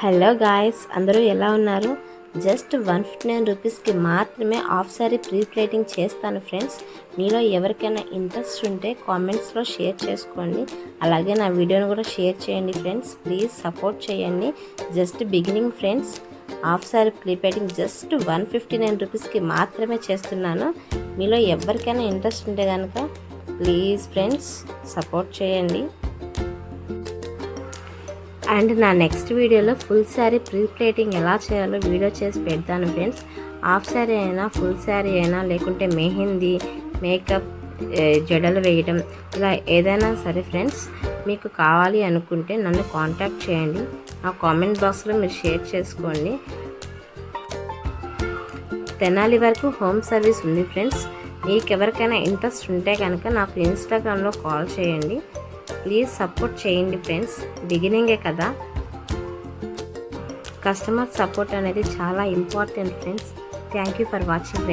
Hello guys, అందరూ ఎలా ఉన్నారు? జస్ట్ 159 రూపీస్కి మాత్రమే హాఫ్ సారీ ప్రీ ప్లేటింగ్ చేస్తాను ఫ్రెండ్స్. మీలో ఎవరికైనా ఇంట్రెస్ట్ ఉంటే కామెంట్స్లో షేర్ చేసుకోండి. అలాగే నా వీడియోని కూడా షేర్ చేయండి ఫ్రెండ్స్. ప్లీజ్ సపోర్ట్ చేయండి. Just beginning friends. Half sorry pre plating just 159 రూపీస్కి మాత్రమే చేస్తున్నాను. మీలో ఎవరికైనా ఇంట్రెస్ట్ ఉంటే కనుక ప్లీజ్ ఫ్రెండ్స్ సపోర్ట్ చేయండి. అండ్ నా నెక్స్ట్ వీడియోలో ఫుల్ శారీ ప్రీ ప్లేటింగ్ ఎలా చేయాలో వీడియో చేసి పెడతాను ఫ్రెండ్స్. హాఫ్ శారీ అయినా ఫుల్ శారీ అయినా లేకుంటే మెహందీ, మేకప్, జడలు వేయడం, ఇలా ఏదైనా సరే ఫ్రెండ్స్, మీకు కావాలి అనుకుంటే నన్ను కాంటాక్ట్ చేయండి. నా కామెంట్ బాక్స్లో మీరు షేర్ చేసుకోండి. తెనాలి వరకు హోమ్ సర్వీస్ ఉంది ఫ్రెండ్స్. మీకు ఎవరికైనా ఇంట్రెస్ట్ ఉంటే కనుక నాకు ఇన్స్టాగ్రామ్లో కాల్ చేయండి. ప్లీజ్ సపోర్ట్ చేయండి ఫ్రెండ్స్. బిగినింగే కదా, కస్టమర్ సపోర్ట్ అనేది చాలా important friends. Thank you for watching friends.